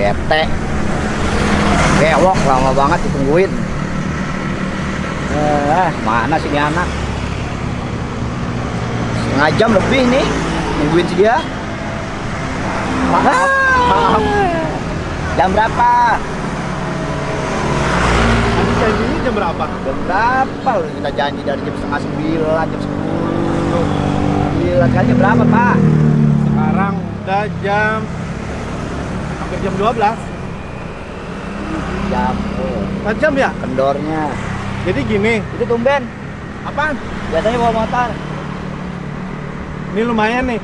bete. Bewok lama banget ditungguin. Mana sih ini anak? Setengah jam lebih nih nungguin si dia. Jam berapa? Tadi janjinya jam berapa? Jam berapa? Kita janji dari jam setengah 9, jam 10. Gila, kan jam berapa, Pak? Sekarang udah hampir jam 12. Jam. 4 jam ya? Kendornya. Jadi gini. Itu tumben. Apaan? Biasanya bawa motor. Ini lumayan nih.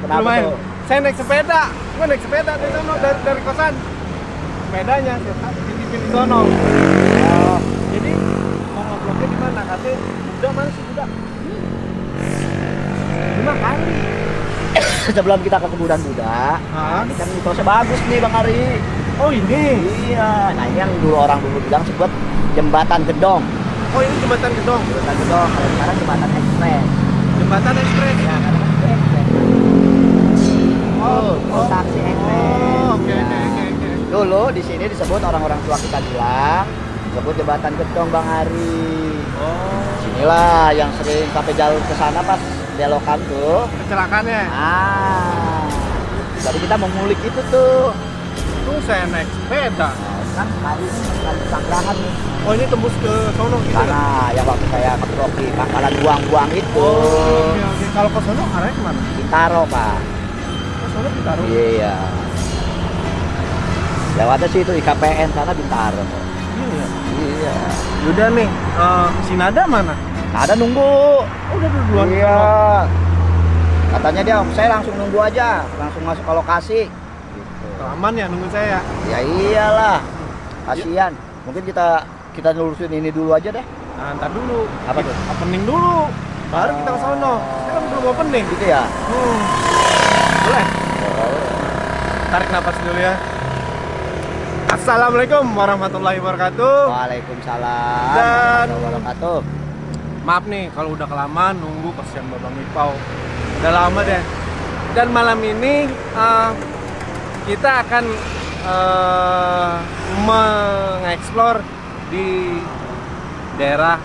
Kenapa Lumayan. tuh? Saya naik sepeda. Gua naik sepeda dari sono, dari kosan. Sepedanya saya titipin di sono. Oh, Jadi mau ngebloknya di mana? Katanya udah mana sih udah. 5 kali. sebelum kita ke kuburan Buddha, Hah? ini kan mitosnya bagus nih Bang Ari. Oh ini. Iya, nah ini yang dulu orang dulu bilang sebut jembatan gedong. Oh ini jembatan gedong. Jembatan gedong, kalau sekarang jembatan ekspres. Jembatan ekspres. Ya, karena kan itu ekspres. Taksi ekspres. Oh, oke Ya. oke. Dulu di sini disebut orang-orang tua kita bilang disebut jembatan gedong Bang Ari. Oh. Sinilah yang sering sampai jalur ke sana pas belokan tuh. Kecelakaannya. Jadi kita mengulik itu tuh. Tuh saya naik sepeda. Kan hari Sanggrahan nih. Oh ini tembus ke sono gitu ya? Sana yang waktu saya keprok di pangkalan buang-buang itu. Oh, oke. Kalau ke sono arahnya kemana? Bintaro, Pak. Ke sono ditaruh. Iya. Lewatnya sih itu IKPN sana Bintaro. Iya. Iya. Yaudah nih, si Nada mana? Ada nunggu. Oh, udah duluan. Iya. Katanya dia, saya langsung nunggu aja, langsung masuk ke lokasi. Gitu. Aman ya nunggu saya. Ya iyalah. Kasihan. Mungkin kita lurusin ini dulu aja deh. Nah, ntar dulu. Apa tuh? Opening dulu. Baru kita ke sono. Kita kan belum opening. Gitu ya. Boleh. Tarik napas dulu ya. Assalamualaikum warahmatullahi wabarakatuh. Waalaikumsalam. Dan- warahmatullahi wabarakatuh. Maaf nih kalau udah kelamaan nunggu, kasihan Babang Ipau. Udah lama deh. Dan malam ini kita akan mengeksplor di daerah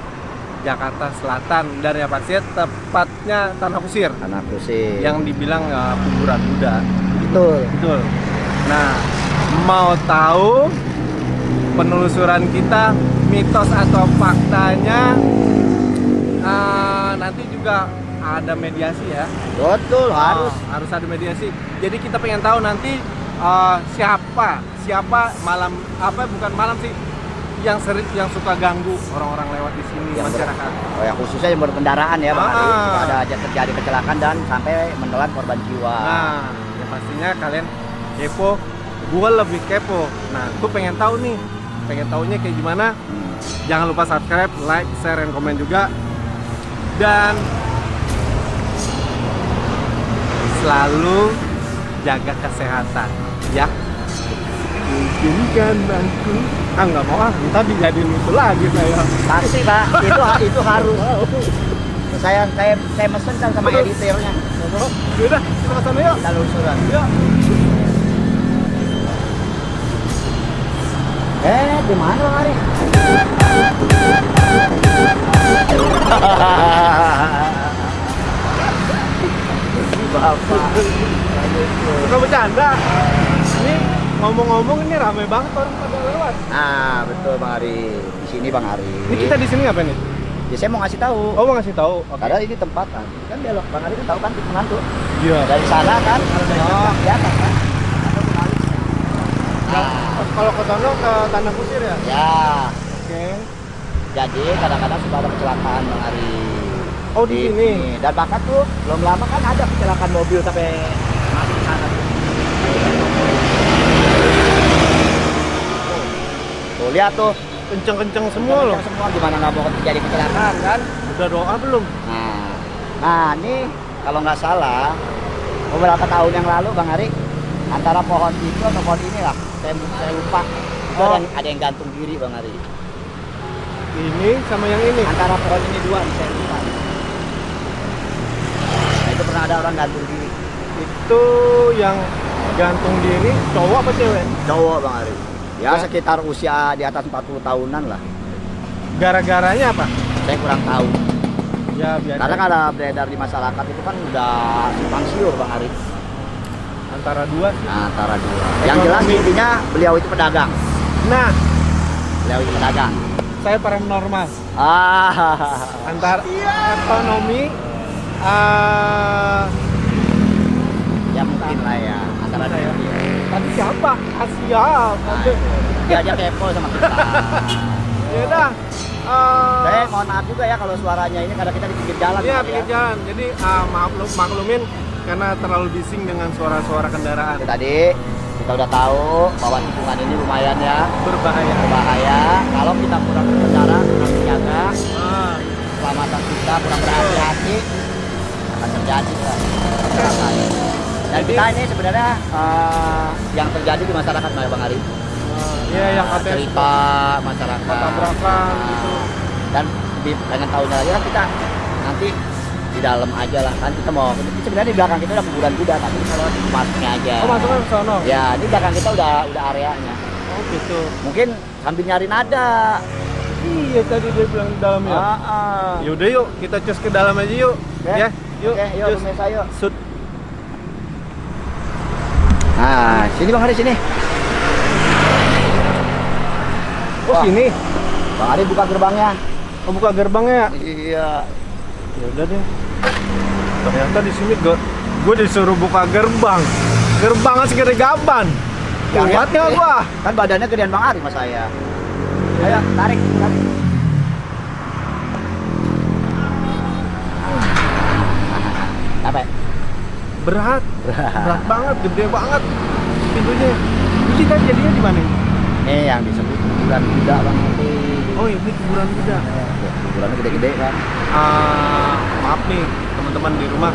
Jakarta Selatan dan ya pasti tepatnya Tanah Kusir Anakku sih. yang dibilang kuburan Buddha. Betul. Betul. Nah, mau tahu penelusuran kita mitos atau faktanya, nanti juga ada mediasi ya. Betul, harus. Harus ada mediasi. Jadi kita pengen tahu nanti siapa malam bukan malam sih yang suka ganggu orang-orang lewat di sini, Yang masyarakat. Oh ya, khususnya yang berkendaraan ya Bang Ari. Ah. Jika ada terjadi kecelakaan dan sampai menelan korban jiwa. Nah, yang pastinya kalian kepo, gue lebih kepo. Nah, gue pengen tahu nih, pengen taunya kayak gimana. Jangan lupa subscribe, like, share, dan komen juga. Dan selalu jaga kesehatan, ya. Izinkan aku. Nggak mau ntar dijadiin itu lagi saya. Pasti Pak, itu harus. Saya mesen kan sama editornya. Yaudah, kita ke sana yuk. Kita lusuran. Yuk. Di mana Bang Ari? Bapak. Bukan bercanda. Ini ngomong-ngomong ini ramai banget orang pada lewat. Nah, betul Bang Ari. Di sini Bang Ari. Ini kita di sini ngapain nih? Ya, saya mau ngasih tahu. Oh, mau ngasih tahu. Oke. Karena ini tempat kan belok. Bang Ari kan tahu kan tikungan tuh. Iya. Dari sana kan, kalau dari Oh. di atas kan. Atau kebalik. Nah, kalau ke sono ke Tanah Kusir ya? Ya. Oke. Jadi kadang-kadang suka ada kecelakaan Bang Ari. Oh, di sini. Dan bahkan tuh belum lama kan ada kecelakaan mobil sampai masuk ke sana. Tuh lihat tuh. Kenceng-kenceng semua loh. Semua gimana nggak mau terjadi kecelakaan kan? Udah doa belum? Nah ini kalau nggak salah beberapa tahun yang lalu Bang Ari antara pohon itu atau pohon ini lah saya lupa itu Oh. ada yang gantung diri Bang Ari Ini sama yang ini. antara pohon ini dua saya lupa. Nah, itu pernah ada orang gantung diri. Itu yang gantung diri cowok apa cewek? Cowok Bang Ari. Ya Ya. sekitar usia di atas 40 tahunan lah. Gara-garanya apa? Saya kurang tahu. Ya biasa. Karena kan ada beredar di masyarakat itu kan udah simpang siur Bang Ari. Antara dua sih. Nah, antara dua. Yang jelas intinya beliau itu pedagang. Nah, Beliau itu pedagang. saya paranormal. Ah, Antara ekonomi ya mungkin lah ya antara Gimana ya? dia. tapi siapa? Asia. Nah, dia aja kepo sama kita. Ya udah. Saya mohon maaf juga ya kalau suaranya ini karena kita di pinggir jalan. Iya, Bang, pinggir ya. jalan. Jadi maklumin karena terlalu bising dengan suara-suara kendaraan. Itu tadi kita udah tahu bahwa tikungan ini lumayan ya Berbahaya. berbahaya. Kalau kita kurang berkendara, kurang menjaga Ah, keselamatan kita, kurang berhati-hati akan terjadi kecelakaan. Dan Jadi- kita ini sebenarnya yang terjadi di masyarakat Bang Ari. Iya, yang katanya cerita masyarakat tabrakan gitu. dan lebih pengen tahunya lagi kan kita nanti di dalam aja lah kan kita mau sebenarnya di belakang kita udah kuburan kuda tapi kalau masuknya aja Oh, masuknya ke sono. ya di belakang kita udah areanya Oh, gitu. mungkin sambil nyari nada. Iya, tadi dia bilang di dalam ya. Yaudah yuk, kita cus ke dalam aja yuk. Oke. Ya, yuk. Oke, yuk cus. pemirsa yuk. Sud. Nah sini Bang Ari sini. Oh, Wah. sini. Bang Ari buka gerbangnya. Oh, buka gerbangnya ya. Iya. Ya udah deh. Ternyata di sini gue disuruh buka gerbang. Gerbangnya segede gaban. Kuat nggak gua? Kan badannya gedean Bang Ari mas saya. Ayo tarik. Apa? Berat. Berat banget, gede banget pintunya. Ini kita jadinya di mana? Ini yang disebut kuburan kuda Bang Ari. Oh, ini kuburan kuda. Kuburannya gede-gede kan. Maaf nih teman-teman di rumah.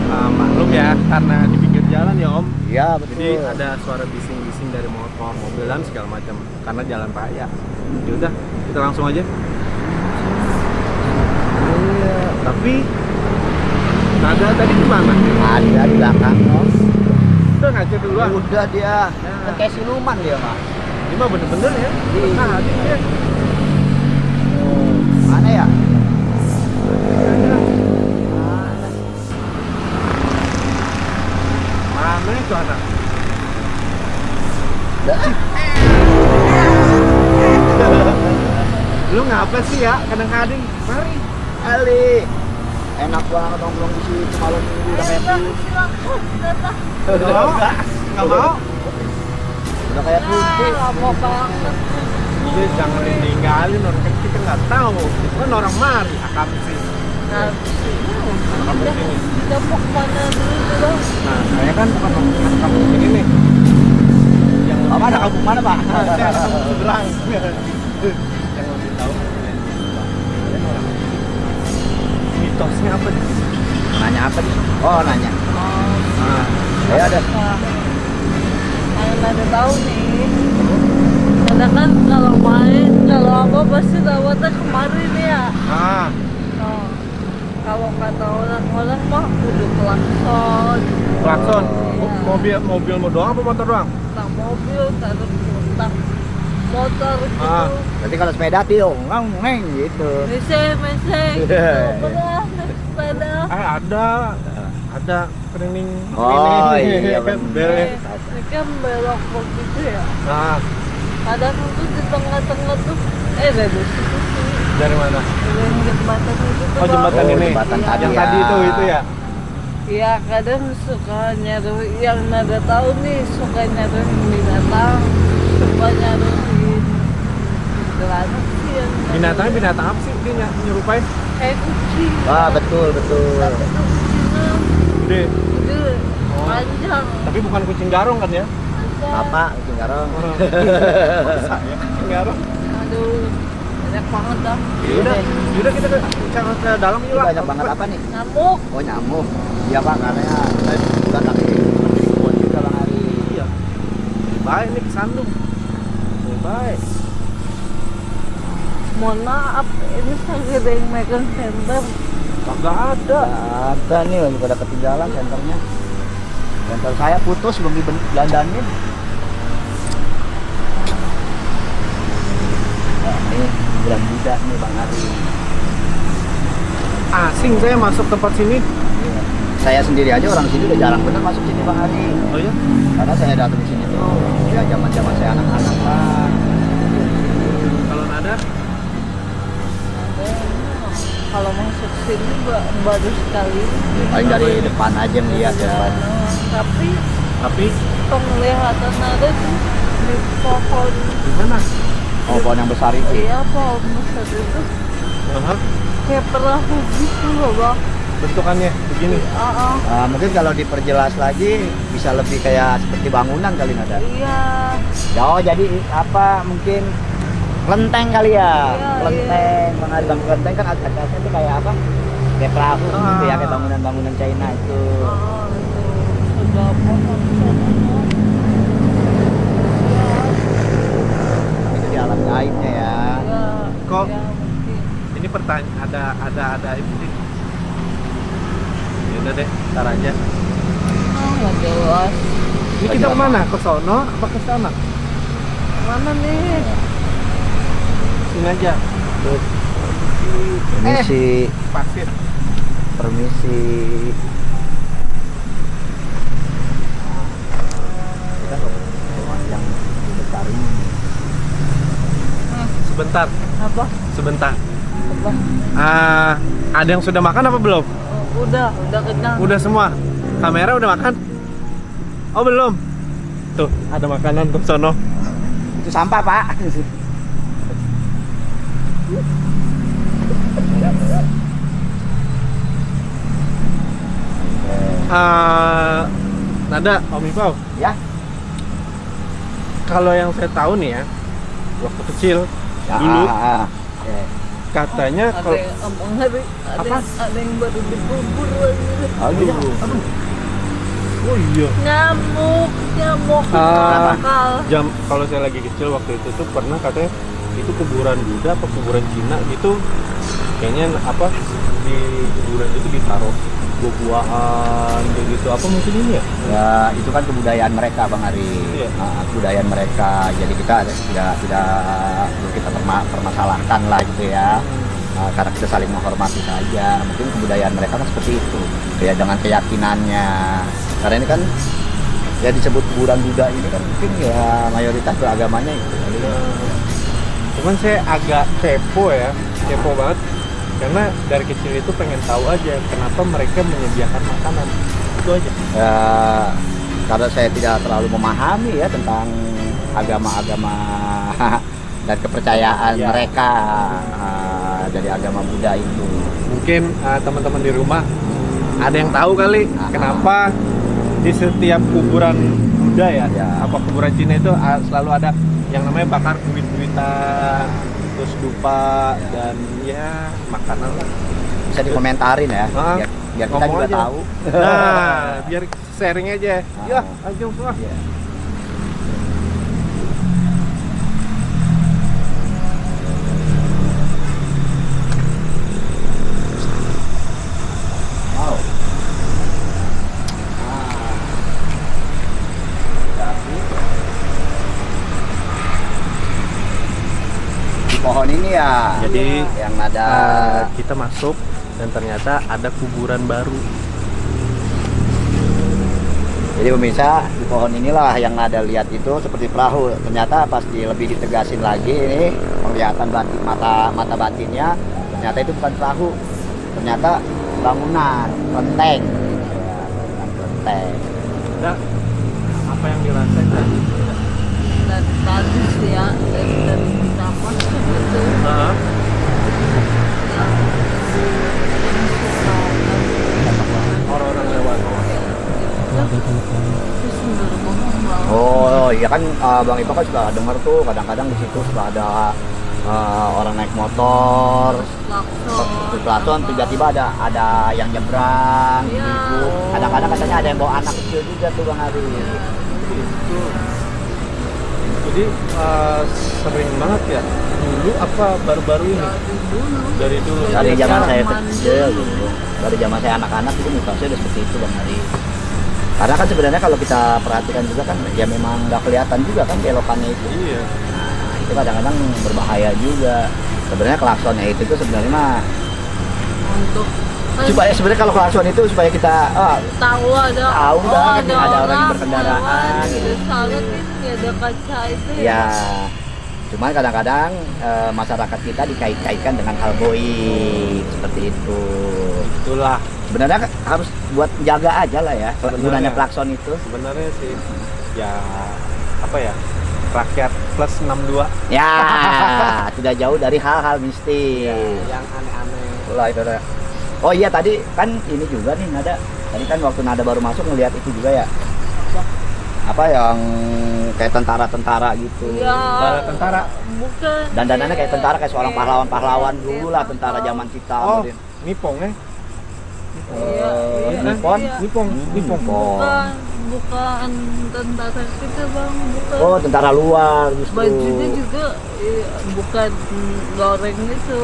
Maklum ya karena di pinggir jalan ya Om. Iya betul. Jadi ada suara bising-bising dari motor, mobilan segala macam karena jalan raya. Ya udah, kita langsung aja. Iya, tapi nada tadi gimana? Ada di belakang Om. Udah ngajar duluan. Udah dia. Kan kayak siluman dia mah. Ini mah bener-bener ya. Iya. Nah, hati dia. Mana ya? Mana itu anak? Lu ngapa sih ya? Kadang-kadang mari. Ali. Enak banget nongkrong di situ malam minggu udah kayak Nggak mau? Nggak mau? udah kayak putih. Lama banget. Iya, jangan ditinggalin, orang kan kita nggak tahu. Itu kan orang mari, akam sih. Nah, Akam sini. kita mau kemana dulu? Nah, saya kan bukan orang kampung ini nih. Yang Bapak ada kampung mana Pak? Saya kampung seberang. Yang lebih tahu. Kalian orang. Mitosnya apa di sini? Nanya apa nih? Oh nanya. Nah, Ya ada. Yang ada tahu nih. Ada kan kalau main, kalau apa pasti lewatnya kemarin ya. ah, Oh. Kalau kata orang-orang mah kudu klakson. klakson. Iya. Mobil mau doang apa motor doang? Tak mobil, tak motor gitu. Ah. Berarti kalau sepeda tiung, ngeng gitu. Meseng. Iya. Pernah naik sepeda. Ada kening. Oh, ini, iya, kan bener. belok. Ini kan belok begitu ya. Nah, Kadang tuh di tengah-tengah tuh dari situ sih. dari mana? Dari jembatan itu tuh. Oh, jembatan Oh, ini. jembatan tadi Yang ya. tadi itu ya. Iya, kadang suka nyari yang nada tahu nih, suka nyari binatang, suka nyari geladak sih yang Binatang apa sih dia nyerupain? kayak kucing. Wah betul betul. Tapi tuh kucingnya Gede. gede, Oh. panjang. Tapi bukan kucing garong kan ya? Ada. Bapak kucing garong. Masa ya kucing garong? Aduh, banyak banget dah. Yaudah kita ke dalam yuk Ini lah. banyak banget apa nih? Nyamuk. Oh nyamuk. Iya Pak karena ya saya juga lagi di kebun juga Bang Ari. Iya. Lebih baik nih kesandung. Lebih baik. Mohon maaf, ini saya ada yang megang center. Kagak ada. Ada nih lagi pada ketinggalan senternya. Bengkel saya putus belum dibelandanin. Nah, ini bulan muda nih Bang Ari. Asing saya masuk tempat sini. Iya. Saya sendiri aja orang sini udah jarang bener masuk sini Bang Ari. Oh ya? Karena saya datang sini tuh ya zaman-zaman saya anak-anak Pak. Kalau nada? Kalau masuk sini baru sekali. Paling dari depan aja melihat ya. Tapi penglihatan ada di pohon. Di mana? Oh, pohon yang besar itu. Iya, pohon besar itu kayak perahu gitu loh Bang. Bentukannya begini. Nah, mungkin kalau diperjelas lagi bisa lebih kayak seperti bangunan kali nada. Iya. Oh, jadi apa mungkin kelenteng kali ya? Iya, Kelenteng, Bang Ari. Bang kelenteng kan atasnya itu kayak apa? Kayak perahu gitu ya, kayak bangunan-bangunan China itu. Itu sudah pohon sana. Itu di alam gaibnya ya. Iya. Kok Ya, mungkin. ini pertanyaan ada ini. Ya udah deh, ntar aja. Nggak jelas. Ini kita kemana? Ke sono apa ke sana? Mana nih? Sini aja. Tuh. Permisi, Pasir. permisi. Kita ke rumah yang besar ini. Sebentar, Apa? sebentar. Apa? Ada yang sudah makan apa belum? Oh, udah kenyang. Udah semua. Kamera udah makan? Oh belum. Tuh ada makanan tuh sono. Itu sampah, Pak. Nada, Om Ipau. Ya. Kalau yang saya tahu nih ya, waktu kecil Ya, dulu Oke. katanya Ada kalau yang abang hari, Apa? ada yang baru dikubur lagi. Aduh. oh iya. Nyamuk Ah. nakal. Kalau saya lagi kecil waktu itu tuh pernah katanya itu kuburan Buddha apa kuburan Cina gitu, kayaknya apa di kuburan itu ditaruh buah-buahan kayak gitu, apa mungkin ini ya? Ya, itu kan kebudayaan mereka, Bang Ari. Iya. Kebudayaan mereka. Jadi kita tidak perlu kita permasalahkan lah gitu ya. Karena kita saling menghormati saja. Mungkin kebudayaan mereka kan seperti itu. Ya dengan keyakinannya. Karena ini kan ya disebut kuburan Buddha ini kan mungkin ya mayoritas beragamanya itu. Cuman saya agak kepo ya, kepo banget karena dari kecil itu pengen tahu aja kenapa mereka menyediakan makanan itu aja. Ya, karena saya tidak terlalu memahami ya tentang agama-agama dan kepercayaan Ya. mereka dari agama Buddha itu. Mungkin teman-teman di rumah ada yang tahu kali kenapa di setiap kuburan Buddha ya, Ya. apa kuburan Cina itu selalu ada yang namanya bakar duit-duitan, terus dupa dan ya makanan lah. Bisa dikomentarin ya, Ah, biar kita ngomong juga aja. tahu. Nah, biar sharing aja. Ya, ayo semua. Ya. Wow. Di pohon ini ya. Jadi yang ada kita masuk dan ternyata ada kuburan baru. Jadi pemirsa, di pohon inilah yang ada lihat itu seperti perahu. Ternyata pas lebih ditegasin lagi ini penglihatan batin mata batinnya, ternyata itu bukan perahu. Ternyata bangunan, kelenteng. Ya, bangunan kelenteng. Ada apa yang dirasain tadi? Dari tadi sih ya, dari taman gitu. Heeh. Orang-orang lewat. Oh iya kan Bang Ipa kan suka dengar tuh kadang-kadang di situ suka ada orang naik motor, pelakson tiba-tiba ada yang nyebrang, Iya. gitu. Kadang-kadang katanya ada yang bawa anak kecil juga tuh Bang Ari. Jadi sering banget ya. Dulu apa baru-baru ini? Dari dulu. Dari zaman saya Zaman kecil dulu. dulu. Dari zaman saya anak-anak itu muka saya udah seperti itu Bang Ari. Karena kan sebenarnya kalau kita perhatikan juga kan ya memang nggak kelihatan juga kan belokannya itu. Iya. Nah, itu kadang-kadang berbahaya juga. Sebenarnya klaksonnya itu tuh sebenarnya mah Untuk supaya sebenarnya kalau klakson itu supaya kita tahu ada ada orang yang berkendaraan lewat, gitu. Soalnya kan nggak ada kaca itu Ya, cuman kadang-kadang masyarakat kita dikait-kaitkan dengan hal goib seperti itu. Itulah Sebenarnya harus buat jaga aja lah ya Sebenarnya. gunanya klakson itu. sebenarnya sih ya apa ya, rakyat plus 62 Ya, tidak jauh dari hal-hal mistis. yang aneh-aneh. Lah itu ada. Oh iya tadi kan ini juga nih Nada. Tadi kan waktu Nada baru masuk ngelihat itu juga ya. Apa yang kayak tentara-tentara gitu. ya Bala tentara. bukan Dandanannya kayak tentara kayak seorang pahlawan-pahlawan dulu lah tentara zaman kita. Oh, Modern. Nipong Iya, iya, Nippon? iya. Nipong. bukan tentara kita bang, bukan. Oh, tentara luar justru. Bajunya juga bukan goreng itu,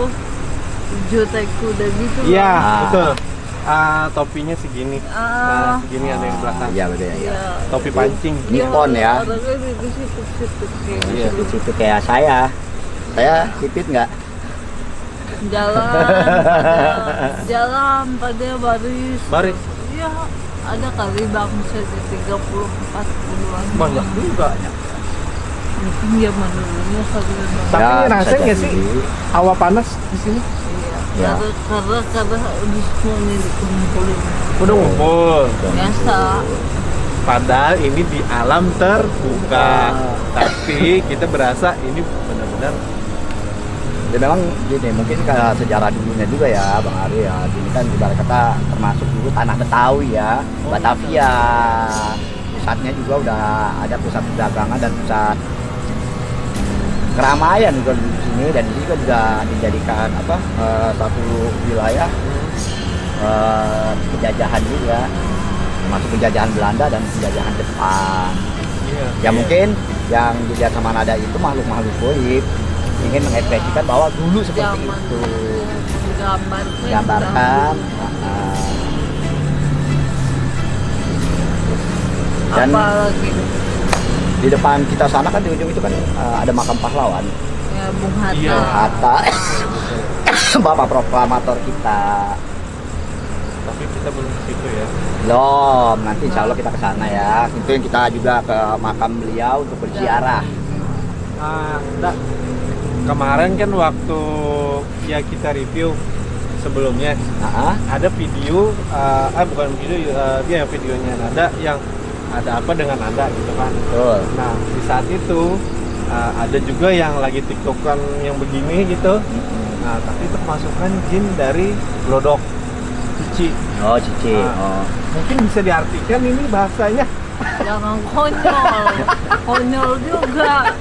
jutek kuda gitu. Iya, Ah. betul. Topinya segini. Nah, segini ada yang belakang. Iya betul ya. Iya. Topi pancing. Nippon ya. Orangnya di situ-situ kayak Iya. gitu. Situ kayak saya. Saya sipit nggak? Jalan pada baris. Baris. Iya, ada kali bang saya 30-40-an. Banyak juga. Mungkin zaman dulunya kali ya, Bang. Tapi Ya, ngerasain bisa nggak sih jadi. hawa panas di sini? Iya. Ya. Karena udah semuanya dikumpulin. Udah ngumpul. Biasa. Padahal ini di alam terbuka. Tapi kita berasa ini benar-benar Ya memang gini, mungkin kayak sejarah dulunya juga ya Bang Ari ya. Ini kan ibarat kata termasuk dulu tanah Betawi ya, Batavia. Pusatnya juga udah ada pusat perdagangan dan pusat keramaian juga di sini, dan ini juga dijadikan satu wilayah penjajahan juga, termasuk penjajahan Belanda dan penjajahan Jepang. Ya mungkin yang dilihat sama Nada itu makhluk-makhluk goib ingin mengekspresikan bahwa dulu seperti Zaman itu, gambarkan. Dan Apalagi di depan kita sana kan di ujung itu kan ada makam pahlawan ya Bung Hatta. Iya. Hatta. Bapak proklamator kita. tapi kita belum ke situ ya. Belum, nanti insya Allah kita ke sana ya. Itu yang kita juga ke makam beliau untuk berziarah. Kemarin kan waktu ya kita review sebelumnya ada video, bukan video, dia videonya Nada yang ada apa dengan Nada gitu kan. Betul. Nah di saat itu ada juga yang lagi tiktokan yang begini gitu. Nah tapi termasukkan jin dari Glodok Cici. Oh Cici. Nah, mungkin bisa diartikan ini bahasanya. Jangan konyol. Konyol juga.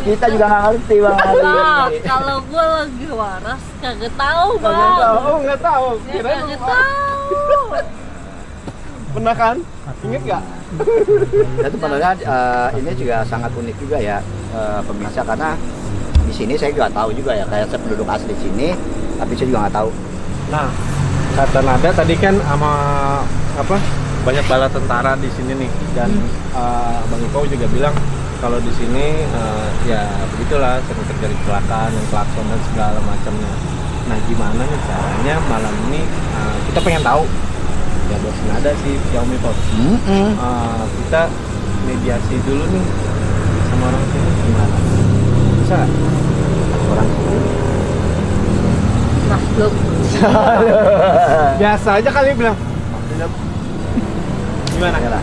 Kita juga nggak ngerti Bang Ari. Nah, kalau gue lagi waras kagak tahu bang. Nggak tahu, oh nggak tahu. Ya, Kirain kagak lupa. tahu. Pernah kan? Ingat nggak? Dan sebenarnya ini juga sangat unik juga ya pemirsa, karena di sini saya juga tahu juga ya, kayak saya penduduk asli sini, tapi saya juga nggak tahu. Nah, kata Nada tadi kan sama apa? Banyak bala tentara di sini nih, dan Bang Iko juga bilang kalau di sini ya begitulah, sering terjadi kecelakaan dan klakson dan segala macamnya. Nah, gimana nih caranya malam ini kita pengen tahu ya bos Nada sih Xiaomi Pop. Kita mediasi dulu nih sama orang sini gimana? Bisa nggak? Orang sini. Makhluk. Biasa aja kali bilang. Gimana? Ya lah.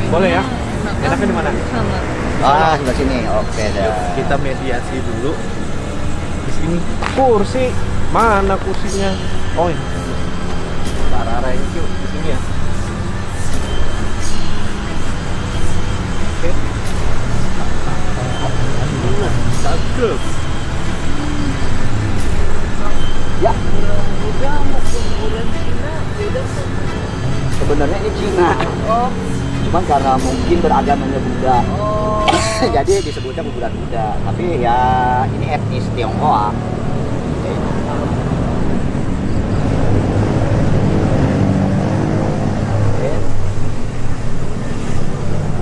Boleh ya? Enaknya di mana? Ah, sebelah sini. Oke Yuk, dah. kita mediasi dulu di sini. Kursi mana kursinya? Oh, ini. Para review di sini ya. Oke. Cakep. Ya, Udah mau kuburan Cina beda sama. sebenarnya ini Cina. Oh, Cuman karena mungkin beragamanya Buddha, oh. jadi disebutnya kuburan Buddha. Tapi ya ini etnis Tionghoa.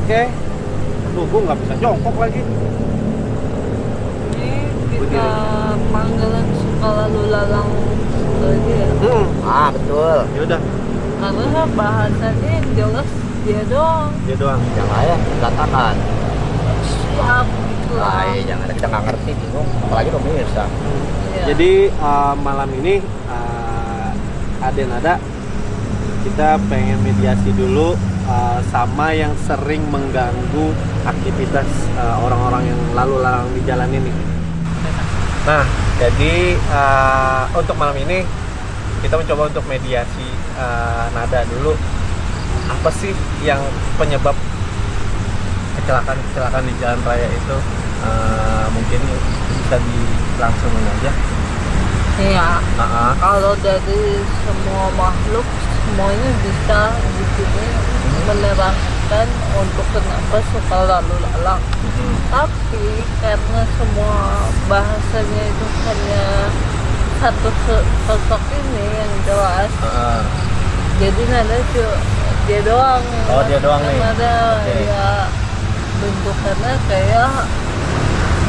Oke. Aduh, gue nggak bisa jongkok lagi. Ini kita panggilan suka lalu lalang lagi ya. Betul. Ya udah, Karena bahasanya yang jelas dia doang. dia doang. Yang lain katakan. Siap gitu lah. Jangan kita nggak ngerti bingung. Apalagi pemirsa. Iya. Jadi malam ini Aden ada, kita pengen mediasi dulu sama yang sering mengganggu aktivitas orang-orang yang lalu lalang di jalan ini. Nah, jadi untuk malam ini kita mencoba untuk mediasi nada dulu. Apa sih yang penyebab kecelakaan di jalan raya itu? Mungkin bisa dilangsungin aja. Iya. Kalau dari semua makhluk semuanya bisa di sini menerangkan untuk kenapa suka lalu lalang. Tapi karena semua bahasanya itu hanya satu sosok ini yang jelas, jadi nada dia doang. Oh, dia doang nih. Nada ya bentukannya kayak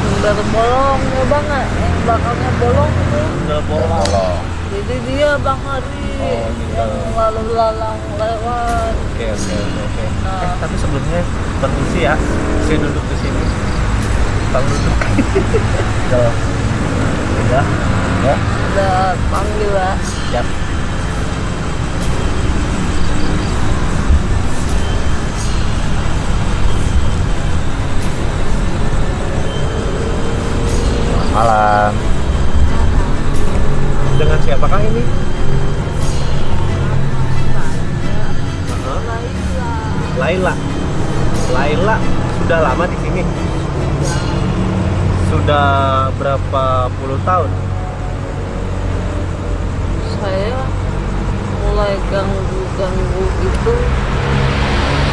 sumber bolong ya bang, yang belakangnya bolong tuh. Udah bolong. Jadi dia bang Hari gitu. yang lalu lalang lewat. Oke. Nah. Tapi sebelumnya permisi ya, saya duduk di sini. Bang duduk. Udah. Ya. Udah panggil lah. Siap. Malam. Dengan siapakah ini? Laila. Laila sudah lama di sini. Sudah berapa puluh tahun? Saya mulai ganggu itu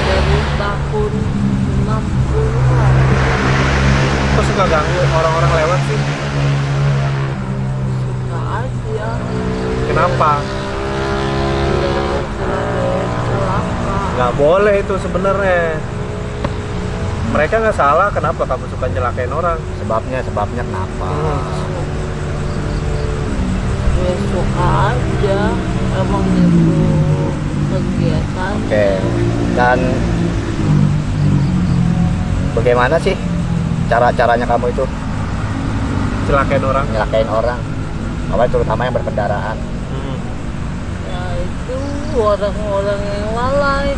dari tahun 60-an. Kok suka ganggu orang-orang lewat sih? Suka aja. Kenapa? Celaka. Nggak boleh itu sebenarnya. Mereka nggak salah, kenapa kamu suka nyelakain orang? Sebabnya kenapa? Ya suka aja. Emang itu kegiatan. Oke. Dan bagaimana sih caranya kamu itu Celakain orang? nyelakain orang? Apa terutama yang berkendaraan? Ya itu orang-orang yang lalai.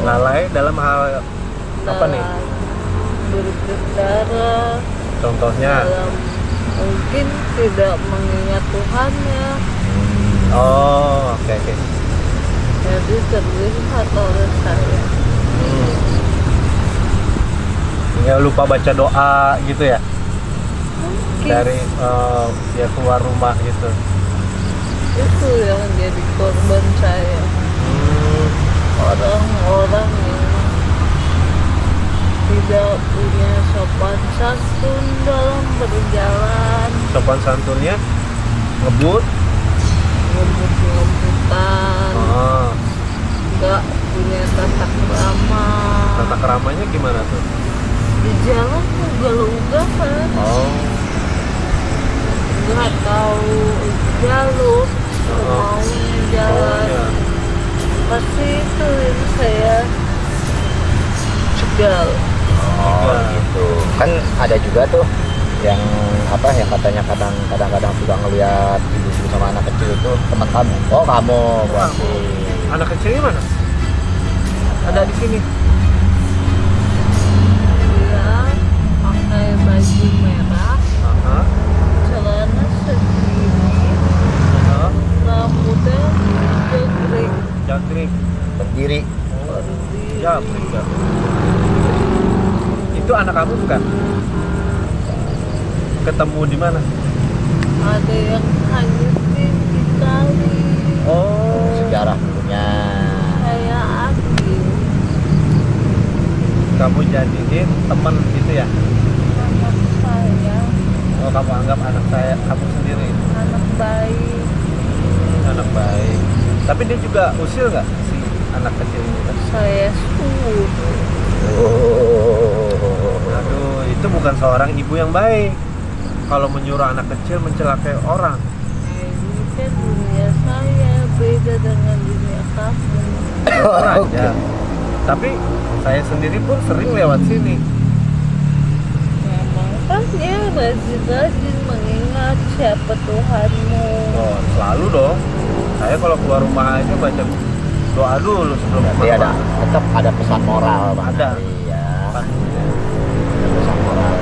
Lalai dalam hal apa nih? Berkendara. Contohnya? Dalam mungkin tidak mengingat Tuhannya. Oh, oke. Jadi terlihat oleh saya. Ya lupa baca doa gitu ya? Mungkin Dari dia keluar rumah gitu. itu yang jadi korban saya. Orang-orang yang tidak punya sopan santun dalam berjalan, Sopan santunnya ngebut. ngebut-ngebutan, nggak punya tata krama. Tata keramanya gimana tuh? Di jalan ugal-ugalan, nggak tahu jalur, mau jalan. ya. Pasti itu yang saya cegal. Oh gitu. Kan ada juga tuh yang yang katanya kadang-kadang suka ngeliat ibu-ibu sama anak kecil itu teman kamu. Oh kamu berarti. Anak kecilnya mana? Ada di sini. Dia pakai baju merah, celana segini, rambutnya Jangkrik. Berdiri. Jangkrik. Itu anak kamu bukan? Ketemu di mana? Ada yang hanyutin di kali. Oh, Sejarah dulunya. Saya ambil kamu jadiin teman gitu ya? anak saya, Oh, kamu anggap anak saya kamu sendiri? anak baik. Anak baik. Tapi dia juga usil nggak si anak kecil ini? Saya suruh. Oh Aduh, itu bukan seorang ibu yang baik. Kalau menyuruh anak kecil mencelakai orang. Ini kan dunia saya beda dengan dunia kamu. Aja. Tapi saya sendiri pun sering lewat sini. Memang kan ya rajin-rajin mengingat siapa Tuhanmu. Oh, selalu dong. Saya kalau keluar rumah aja baca doa dulu sebelum Berarti ada kemana-mana. tetap ada pesan moral Bang Ada. Ari, ya. Pastinya. Ada pesan moral.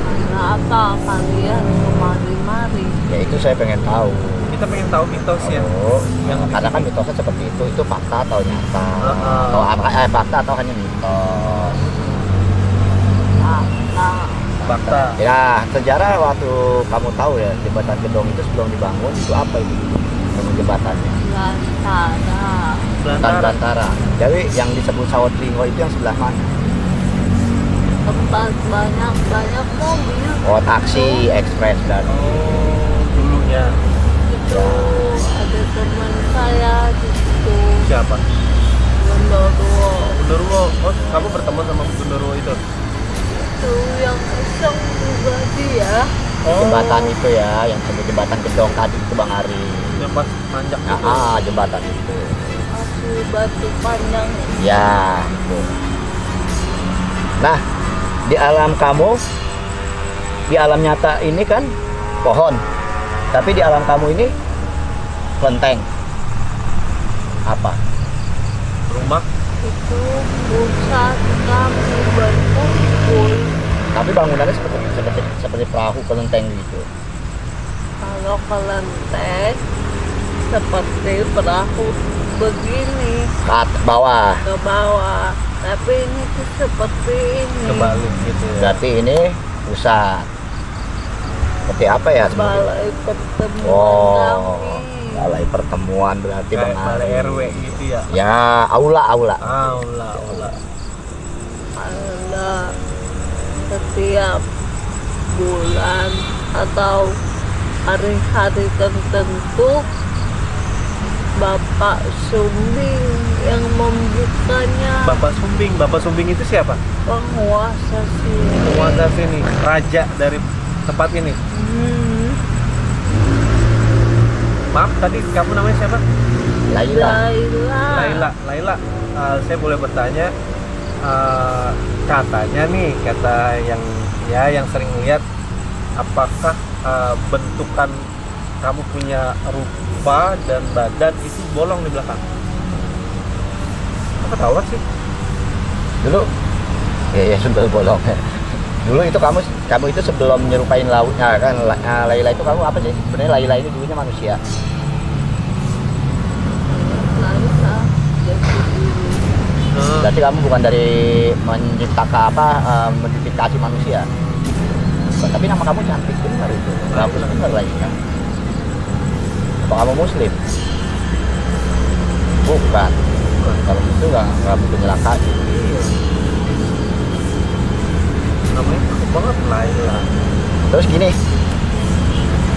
Kenapa kalian kemari-mari? Ya itu saya pengen tahu. Kita pengen tahu mitosnya. Oh, Yang di karena kan sini. mitosnya seperti itu fakta atau nyata? Heeh. Atau apa? Fakta atau hanya mitos? Nah, Fakta. Ya, sejarah waktu kamu tahu ya jembatan Gedong itu sebelum dibangun itu apa itu? Nama jembatannya? Lantara. Belantara. Belantara. Jadi yang disebut Sawat Linggo itu yang sebelah mana? Tempat banyak mobil. Oh, taksi ekspres dan Oh, dulunya. Itu ada teman saya di situ. Siapa? Gondorwo. Gundurwo. Oh, kamu berteman sama Gundurwo itu? Itu yang iseng juga dia. jembatan itu ya, yang disebut jembatan Gedong tadi itu Bang Ari. Yang pas nanjak Nah, gitu. jembatan itu. Masih batu panjang. Ya, itu. Nah, di alam kamu, di alam nyata ini kan pohon, tapi di alam kamu ini kelenteng. Apa? Rumah. Itu pusat kami berkumpul. Tapi bangunannya seperti perahu kelenteng gitu. Kalau kelenteng seperti perahu begini Bawah. ke bawah, tapi ini tuh seperti ini. Kebalik gitu ya. Berarti ini pusat. Seperti apa ya? Balai pertemuan Oh, kami. balai pertemuan berarti Kayak Bang balai Ari. RW gitu ya. Ya, aula. Aula. Ada setiap bulan atau hari-hari tertentu Bapak Sumbing yang membukanya. Bapak Sumbing itu siapa? Penguasa sini. Penguasa sini, raja dari tempat ini. Maaf, tadi kamu namanya siapa? Laila. Laila, saya boleh bertanya, katanya nih, kata yang sering lihat, apakah bentukan kamu punya rupa dan badan itu bolong di belakang? Apa tahu sih? Dulu ya sudah bolong. Dulu itu kamu itu sebelum nyerupain lautnya kan Laila itu kamu apa sih? Sebenarnya Laila ini dulunya manusia. Laila jadi Berarti kamu bukan dari menciptakan modifikasi manusia. Bukan, tapi nama kamu cantik benar itu. Bagus benar Laila. Apa kamu muslim? Bukan. Kalau itu nggak mungkin nyelakain. Namanya cakep banget, Laila. Terus gini,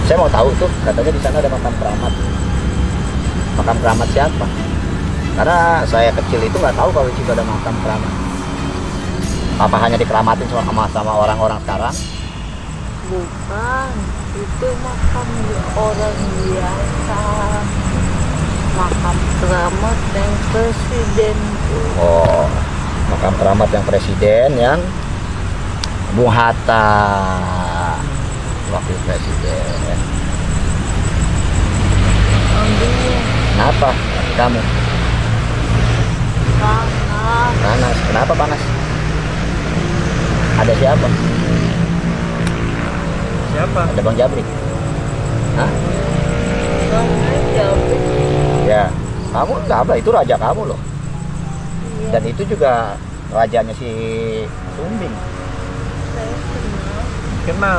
saya mau tahu tuh katanya di sana ada makam keramat. Makam keramat siapa? Karena saya kecil itu nggak tahu kalau di situ ada makam keramat. Apa hanya dikeramatin sama orang-orang sekarang? bukan, itu makam orang biasa, makam keramat yang presiden tuh. Oh, makam keramat yang presiden yang Bung Hatta, wakil presiden. Ambilnya Kenapa kamu? panas. Panas. Kenapa panas? Ada siapa? Siapa? Ada Bang Jabrik. Hah? Namanya Jabi. Ya, kamu enggak apa, itu raja kamu loh. Iya, Dan itu juga rajanya si Sumbing. saya kenal. Kenal.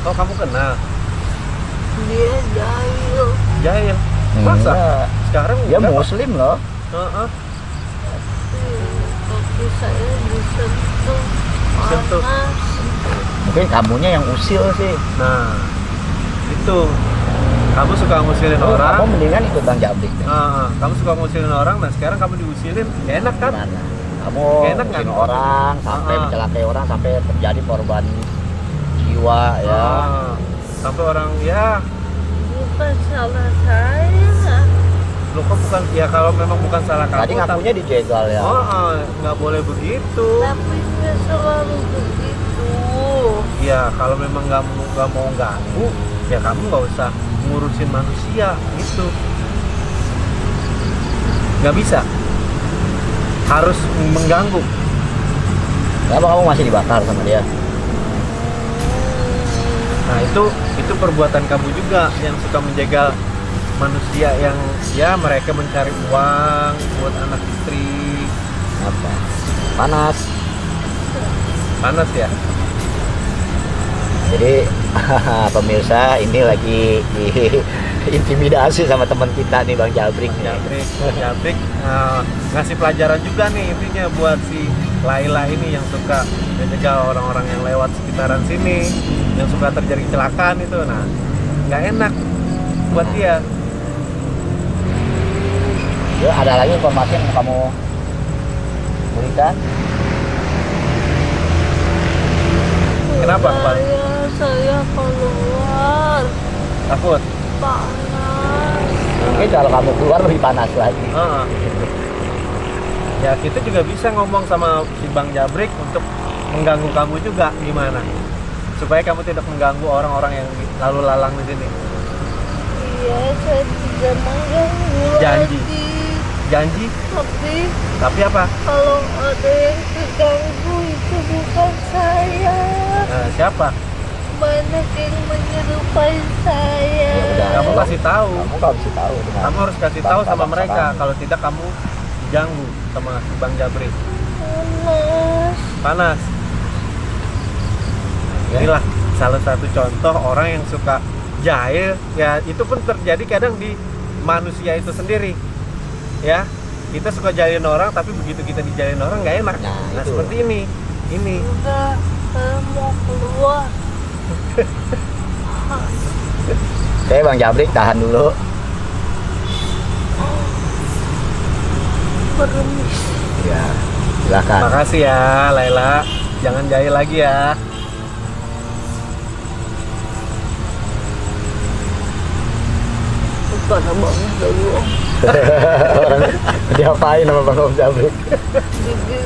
Oh, kamu kenal? Dia jahil. Jahil. Masa? Enggak. Sekarang Dia udah, Pak? muslim loh. Heeh. Kaki saya disentuh. Disentuh. Panas. Mungkin kamunya yang usil sih. Nah, itu. Kamu suka ngusilin Oh, orang. kamu mendingan ikut Bang Jabrik deh. Kamu suka ngusilin orang, nah sekarang kamu diusilin, gak enak kan? Gimana? kamu Nggak enak kan? bunuh orang sampai mencelakai orang sampai terjadi korban jiwa ya. Sampai orang ya Bukan salah saya. lo kok bukan ya kalau memang bukan salah kamu. Tadi ngakunya dijegal ya. Nggak boleh begitu. Tapi nggak selalu begitu. Ya kalau memang nggak mau ganggu, ya kamu nggak usah ngurusin manusia gitu. Nggak bisa. Harus mengganggu. Kenapa kamu masih dibakar sama dia? Nah itu perbuatan kamu juga yang suka menjegal manusia yang ya mereka mencari uang buat anak istri. Apa? Panas Ya. jadi pemirsa ini lagi diintimidasi sama teman kita nih Bang Jabrik nih. Jabrik ngasih pelajaran juga nih intinya buat si Laila ini yang suka menjegal orang-orang yang lewat sekitaran sini, yang suka terjadi kecelakaan itu. Nah, nggak enak buat dia. Ya, ada lagi informasi yang kamu berikan? Kenapa, Pak? Saya keluar Takut. panas. Mungkin kalau kamu keluar lebih panas lagi. Ya kita juga bisa ngomong sama si Bang Jabrik untuk mengganggu kamu juga gimana supaya kamu tidak mengganggu orang-orang yang lalu lalang di sini. Iya, saya tidak mengganggu Janji. lagi. Janji? Tapi apa? Kalau ada yang terganggu itu bukan saya. Siapa? Banyak yang menyerupai saya. Ya udah. Kamu kasih tahu. Kamu harus kasih tahu sama mereka. Kalau tidak kamu diganggu sama si Bang Jabrik. Panas. Inilah salah satu contoh orang yang suka jahil. Ya itu pun terjadi kadang di manusia itu sendiri. Ya kita suka jahilin orang, tapi begitu kita dijahilin orang nggak enak. Nah seperti ini. Udah, saya mau keluar. Oke Bang Jabrik tahan dulu. Permisi. Ya, silakan. Makasih ya Laila. Jangan jahil lagi ya. Bukan abangnya dulu. Diapain sama Bang Jabrik? Jadi,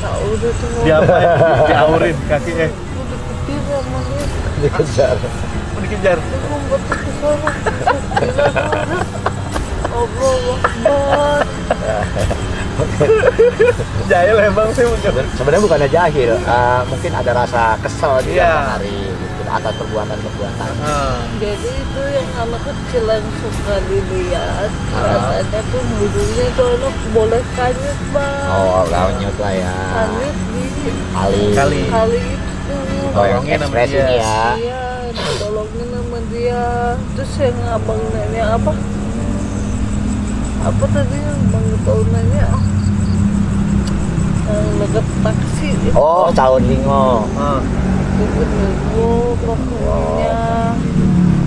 udah tuh. Diapain? Diaurin kakinya. Udah kecil sama dia. Dikejar. Mau dikejar. Dia membuat ke sana. Allah Akbar. Jahil emang sih mungkin. Sebenarnya bukannya jahil, mungkin ada rasa kesel dia Iya. Bang Ari gitu, atas perbuatan-perbuatan. Jadi itu yang anak kecil yang suka dilihat. Katanya tuh dulunya tuh anak boleh kanyut bang. Oh, launyut lah ya. Kanyut di Kali. kali itu. Oh, yang Tolongin sama ekspres dia. ini ya. Iya, ditolongin sama dia. Terus yang abang nanya apa? Apa tadi yang bang tahu nanya? Yang deket taksi itu. Oh, tahun lingo. Deket Nurwo, pokoknya.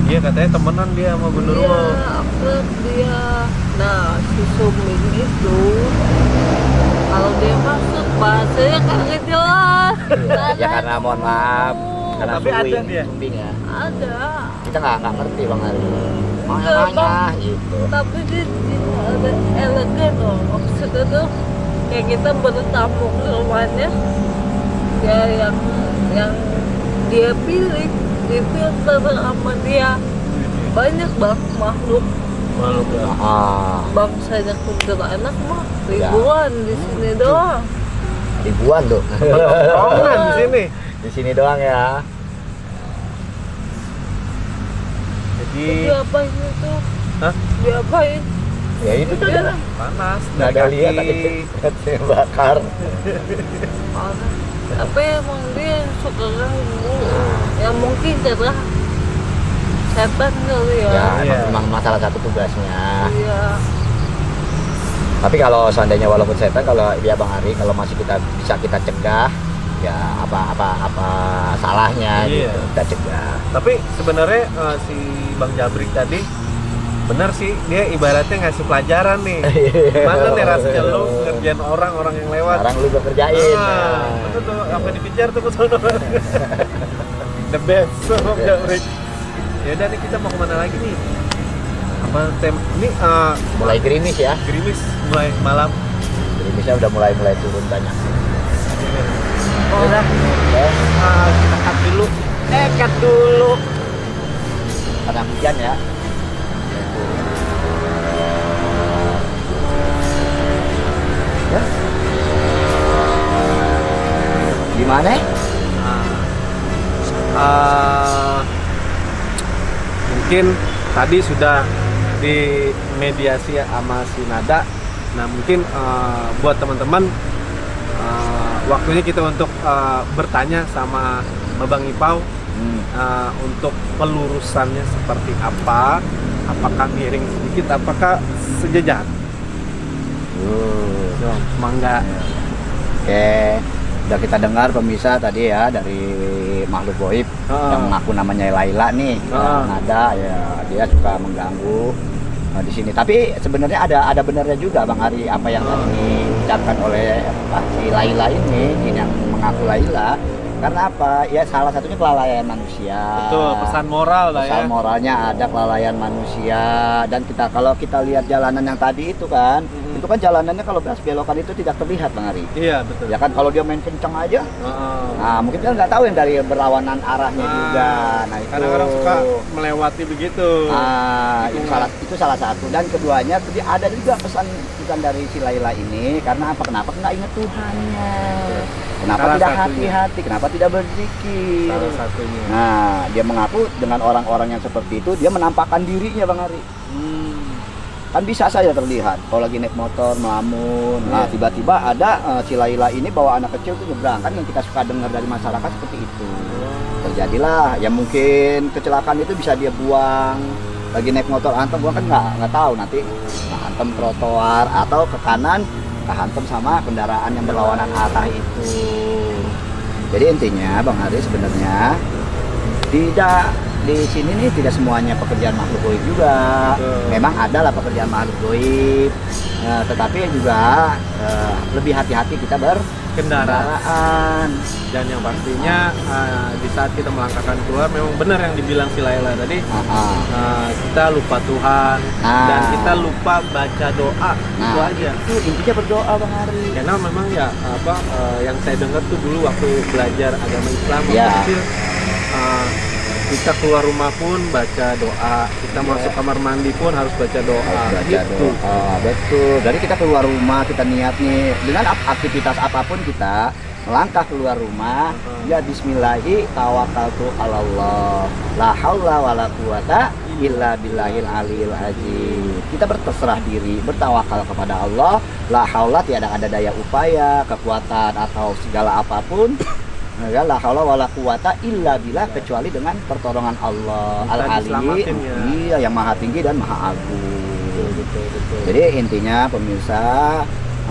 Iya katanya temenan dia sama Bu Iya, Nurwo. akrab dia. Nah, si Suming itu kalau dia masuk bahasanya kagak jelas. Ya karena mohon maaf, karena Tapi ada dia. sumbing ya. Ada. Kita nggak ngerti Bang Ari. Enggak, Makanya Bang. gitu. Tapi dia ada elegan loh. Maksudnya tuh kayak kita bertamu ke rumahnya. Ya yang dia pilih difilter sama dia. Banyak bang makhluk Malu ya. bangsanya kuntilanak mah ribuan di sini doang. Ribuan tuh. Tongkrongan di sini. Di sini doang ya. Jadi Diapain itu? Hah? Diapain? Ya itu tuh. Dia panas Nggak dari ada lihat kaki. tadi bakar. parah. Tapi emang dia yang suka ganggu. Ya mungkin karena setan kali ya. Ya, Iya. memang masalah satu tugasnya. Iya. Tapi kalau seandainya walaupun setan, kalau dia Bang Ari, kalau masih bisa kita cegah, ya apa salahnya Iya. gitu kita cegah. Tapi sebenarnya si Bang Jabrik tadi bener sih, dia ibaratnya ngasih pelajaran nih. Gimana nih rasanya lu ngerjain orang yang lewat. Sekarang lu gue kerjain. Betul tuh, apa dikejar tuh ke sono. The best of Jamrik. Ya udah nih, kita mau kemana lagi nih? Apa tema ini? Mulai gerimis ya. Gerimis mulai malam. Gerimisnya udah mulai turun banyak. Oh, udah. Kita cut dulu. Karena hujan ya. Ya. Gimana? Mungkin tadi sudah di mediasi sama si Nada. Nah mungkin buat teman-teman waktunya kita untuk bertanya sama Babang Ipau untuk pelurusannya seperti apa, apakah miring sedikit, apakah sejajar. Mangga. Oke, udah kita dengar pemirsa tadi ya dari makhluk goib yang mengaku namanya Laila nih, Nada ya, dia suka mengganggu di sini. Tapi sebenarnya ada benarnya juga Bang Ari apa yang tadi diucapkan oleh si Laila ini yang mengaku Laila. Karena apa? Ya salah satunya kelalaian manusia. Betul, pesan moral lah ya. Pesan moralnya ada kelalaian manusia. Dan kalau kita lihat jalanan yang tadi itu kan, itu kan jalanannya kalau belokan itu tidak terlihat Bang Ari. Iya betul. Ya kan kalau dia main kencang aja, nah mungkin dia nggak tahu yang dari berlawanan arahnya juga. Nah itu. Kadang orang suka melewati begitu. Itu salah satu. Dan keduanya tadi ada juga pesan dari si Laila ini. Karena apa? Kenapa nggak ingat Tuhannya? Kenapa Salah tidak satunya. hati-hati? Kenapa tidak berzikir? Salah satunya. Nah, dia mengaku dengan orang-orang yang seperti itu, dia menampakkan dirinya Bang Ari. Kan bisa saja terlihat kalau lagi naik motor melamun. Nah, tiba-tiba ada si Laila ini bawa anak kecil tuh nyebrang. Kan yang kita suka dengar dari masyarakat seperti itu. Terjadilah, ya mungkin kecelakaan itu bisa dia buang. Lagi naik motor antem buang kan nggak tahu nanti antem trotoar atau ke kanan kehantem sama kendaraan yang berlawanan arah itu. Jadi intinya Bang Ari sebenarnya tidak di sini nih tidak semuanya pekerjaan makhluk goib juga. Memang ada lah pekerjaan makhluk goib, tetapi juga lebih hati-hati kita berkendaraan. Dan yang pastinya di saat kita melangkahkan keluar memang benar yang dibilang si Laila tadi, kita lupa Tuhan dan kita lupa baca doa. Itu aja. Itu intinya berdoa Bang Ari. Karena memang ya yang saya dengar tuh dulu waktu belajar agama Islam waktu Ya. kecil, kita keluar rumah pun baca doa, kita masuk kamar mandi pun harus baca doa. Betul. Jadi kita keluar rumah, kita niat nih dengan aktivitas apapun kita melangkah keluar rumah, ya bismillahi tawakkaltu 'alallah. La haula wala quwata illa billahil aliyil azim. Kita berterserah diri, bertawakal kepada Allah. La haula, tiada ada daya upaya, kekuatan atau segala apapun. Ya, la haula wala quwata illa billah, kecuali dengan pertolongan Allah Al-Ali. Iya, yang maha tinggi dan maha agung. Betul. Jadi intinya pemirsa,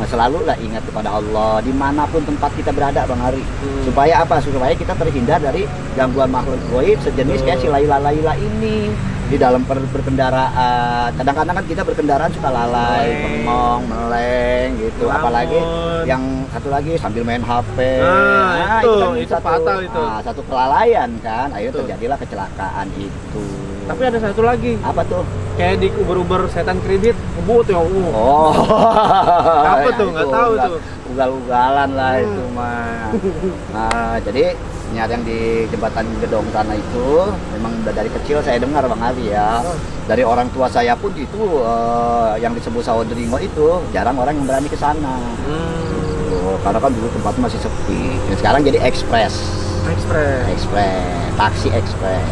selalulah ingat kepada Allah dimanapun tempat kita berada Bang Ari. Supaya apa? Supaya kita terhindar dari gangguan makhluk goib sejenis kayak si Laila ini di dalam berkendaraan. Kadang-kadang kan kita berkendaraan suka lalai, bengong, meleng gitu. Apalagi yang satu lagi sambil main HP. Nah, itu satu, fatal itu. Satu kelalaian kan. Akhirnya terjadilah kecelakaan itu. Tapi ada satu lagi. Apa tuh? Kayak di Uber setan kredit, ngebut ya. Oh. Apa tuh? Nggak tahu tuh. Ugal-ugalan lah itu mah. Nah, jadi niat yang di jembatan Gedong sana itu memang dari kecil saya dengar Bang Ali ya. Dari orang tua saya pun itu yang disebut Sawodringo itu jarang orang yang berani ke sana. Karena kan dulu tempatnya masih sepi. Dan sekarang jadi ekspres, taksi ekspres.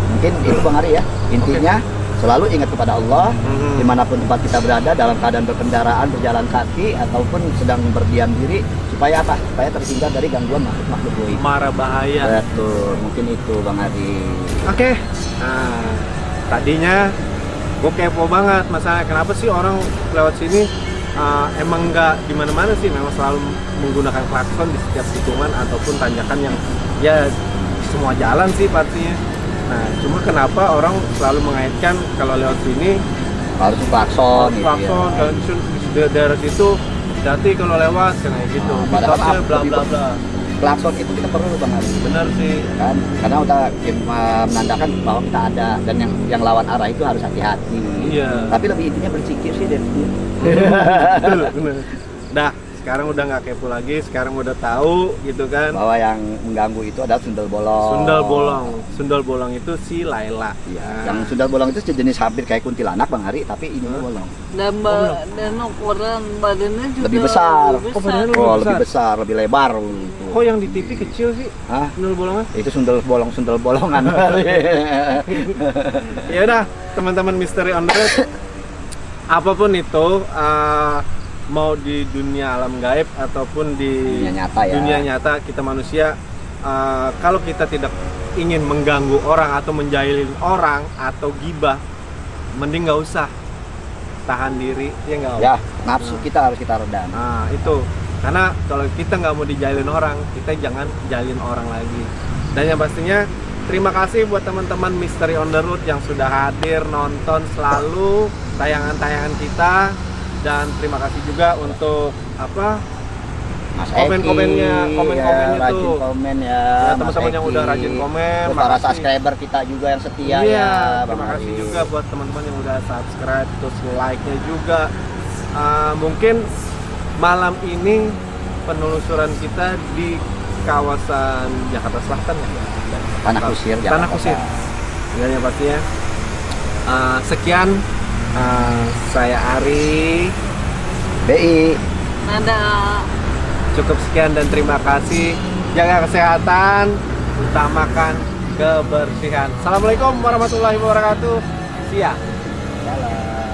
Mungkin itu Bang Ari ya. Intinya selalu ingat kepada Allah dimanapun tempat kita berada, dalam keadaan berkendaraan, berjalan kaki ataupun sedang berdiam diri, supaya apa? Supaya terhindar dari gangguan makhluk goib. Mara bahaya. Betul, mungkin itu Bang Ari. Oke. Nah, tadinya gue kepo banget masalah kenapa sih orang lewat sini emang nggak di mana-mana sih, memang selalu menggunakan klakson di setiap tikungan ataupun tanjakan yang ya semua jalan sih pastinya. Nah, cuma kenapa orang selalu mengaitkan kalau lewat sini Harus klakson gitu klakson, ya. kalau di daerah situ hati kalau lewat kayak gitu. Padahal Mitosnya bla lebih bla bla. klakson itu kita perlu Bang Ari. Benar sih. Kan karena udah menandakan bahwa kita ada dan yang lawan arah itu harus hati-hati. Iya. Tapi lebih intinya bersikir sih dari itu. Betul, benar. Dah, sekarang udah nggak kepo lagi, sekarang udah tahu gitu kan. Bahwa yang mengganggu itu adalah sundel bolong. Sundal bolong. Sundal bolong itu si Laila. Iya. Nah, Yang sundel bolong itu sejenis hampir kayak kuntilanak Bang Ari, tapi ini bolong. Dan ukuran badannya juga Lebih besar. Oh, badannya Oh, lebih lebih besar, lebih lebar gitu. kok yang di TV kecil sih? Hah? Sundal bolongnya? Itu sundel bolongan. Ya udah, teman-teman Misteri on the Road, apapun itu, mau di dunia alam gaib ataupun di Dunia nyata ya. dunia nyata kita manusia, kalau kita tidak ingin mengganggu orang atau menjahilin orang atau gibah, mending nggak usah, tahan diri, ya nggak. Ya, nafsu kita harus kita redam. Nah itu, karena kalau kita nggak mau dijalin orang, kita jangan jalin orang lagi. Dan yang pastinya terima kasih buat teman-teman Misteri on the Road yang sudah hadir nonton selalu tayangan-tayangan kita, dan terima kasih juga untuk Mas komen-komennya, komen-komennya rajin tuh. komen ya. Ya, Mas teman-teman yang Eki. udah rajin komen, Terus para makasih. subscriber kita juga yang setia Iya, ya, Bang terima kasih Ari. juga buat teman-teman yang udah subscribe, terus like-nya juga. Mungkin malam ini penelusuran kita di kawasan Jakarta Selatan ya. Tanah Kusir, Tanah Jakarta. Kusir. Ya pastinya. Sekian, saya Ari. BI. Nada. Cukup sekian dan terima kasih. Jaga kesehatan, utamakan kebersihan. Assalamualaikum warahmatullahi wabarakatuh. Siap. Salam.